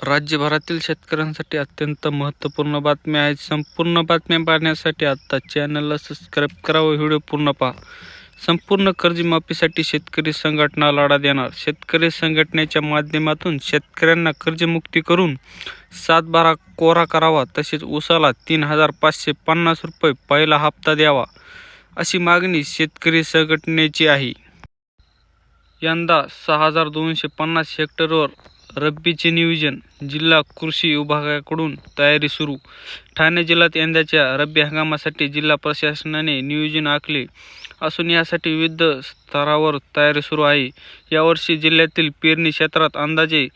राज्यभरातील शेतकऱ्यांसाठी अत्यंत महत्त्वपूर्ण बातम्या आहेत. संपूर्ण बातम्या पाहण्यासाठी आता चॅनलला सबस्क्राईब करा व व्हिडिओ पूर्ण पहा. संपूर्ण कर्जमाफीसाठी शेतकरी संघटना लढा देणार. शेतकरी संघटनेच्या माध्यमातून शेतकऱ्यांना कर्जमुक्ती करून 7/12 कोरा करावा, तसेच ऊसाला 3,550 रुपये पहिला हप्ता द्यावा, अशी मागणी शेतकरी संघटनेची आहे. यंदा 6,250 हेक्टरवर रब्बीचे नियोजन. जिल्हा कृषी विभागाकडून तयारी सुरू. ठाणे जिल्ह्यात यंदाच्या रब्बी हंगामासाठी जिल्हा प्रशासनाने नियोजन आखले असून यासाठी विविध स्तरावर तयारी सुरू आहे. यावर्षी जिल्ह्यातील पेरणी क्षेत्रात अंदाजे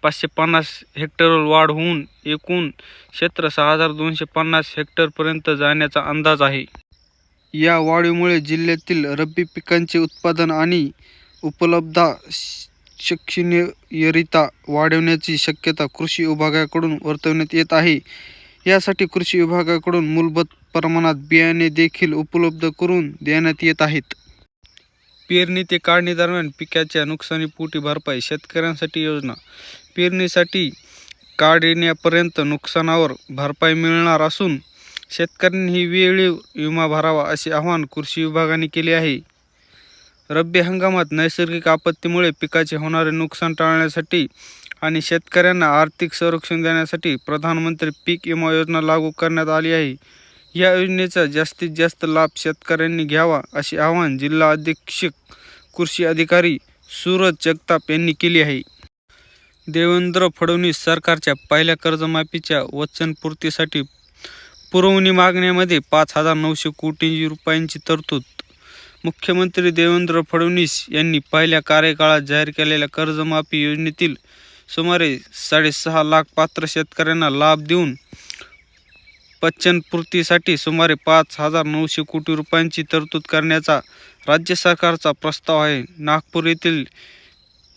550 हेक्टरवर वाढ होऊन एकूण क्षेत्र 6,250 हेक्टरपर्यंत जाण्याचा अंदाज आहे. या वाढीमुळे जिल्ह्यातील रब्बी पिकांचे उत्पादन आणि उपलब्धता शक्षणीयरित्या वाढवण्याची शक्यता कृषी विभागाकडून वर्तवण्यात येत आहे. यासाठी कृषी विभागाकडून मूलभूत प्रमाणात बियाणे देखील उपलब्ध करून देण्यात येत आहेत. पेरणी ते काढणी दरम्यान पिकाच्या नुकसानीपोटी भरपाई. शेतकऱ्यांसाठी योजना. पेरणीसाठी काढणीपर्यंत नुकसानावर भरपाई मिळणार असून शेतकऱ्यांनी वेळेवर विमा भरावा, असे आवाहन कृषी विभागाने केले आहे. रब्बी हंगामात नैसर्गिक आपत्तीमुळे पिकाचे होणारे नुकसान टाळण्यासाठी आणि शेतकऱ्यांना आर्थिक संरक्षण देण्यासाठी प्रधानमंत्री पीक विमा योजना लागू करण्यात आली आहे. या योजनेचा जास्तीत जास्त लाभ शेतकऱ्यांनी घ्यावा, असे आवाहन जिल्हा अधीक्षक कृषी अधिकारी सूरज जगताप यांनी केले आहे. देवेंद्र फडणवीस सरकारच्या पहिल्या कर्जमाफीच्या वचनपूर्तीसाठी पुरवणी मागण्यामध्ये 5,900 कोटी रुपयांची तरतूद. मुख्यमंत्री देवेंद्र फडणवीस यांनी पहिल्या कार्यकाळात जाहीर केलेल्या कर्जमाफी योजनेतील सुमारे 6.5 लाख पात्र शेतकऱ्यांना लाभ देऊन वचनपूर्तीसाठी सुमारे 5,900 कोटी रुपयांची तरतूद करण्याचा राज्य सरकारचा प्रस्ताव आहे. नागपूर येथील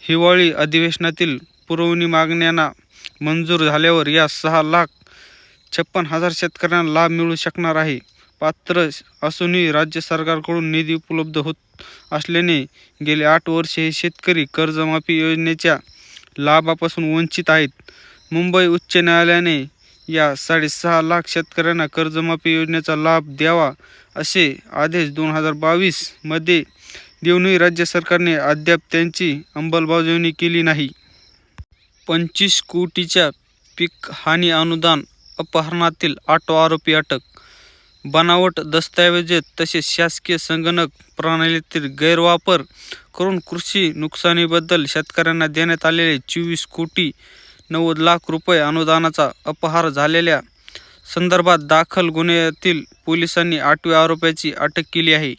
हिवाळी अधिवेशनातील पुरवणी मागण्यांना मंजूर झाल्यावर या 6,56,000 शेतकऱ्यांना लाभ मिळू शकणार आहे. पात्र असूनही राज्य सरकारकडून निधी उपलब्ध होत असल्याने गेले 8 वर्षे हे शेतकरी कर्जमाफी योजनेच्या लाभापासून वंचित आहेत. मुंबई उच्च न्यायालयाने या 6.5 लाख शेतकऱ्यांना कर्जमाफी योजनेचा लाभ द्यावा असे आदेश 2022 मध्ये देऊनही राज्य सरकारने अद्याप त्यांची अंमलबजावणी केली नाही. 25 कोटीच्या पीक हानी अनुदान अपहरणातील 8 आरोपी अटक. बनावट दस्तऐवज तसेच शासकीय संगणक प्रणालीतील गैरवापर करून कृषी नुकसानीबद्दल शेतकऱ्यांना देण्यात आलेले 24 कोटी 90 लाख रुपये अनुदानाचा अपहार झालेल्या संदर्भात दाखल गुन्ह्यातील पोलिसांनी 8व्या आरोपीची अटक केली आहे.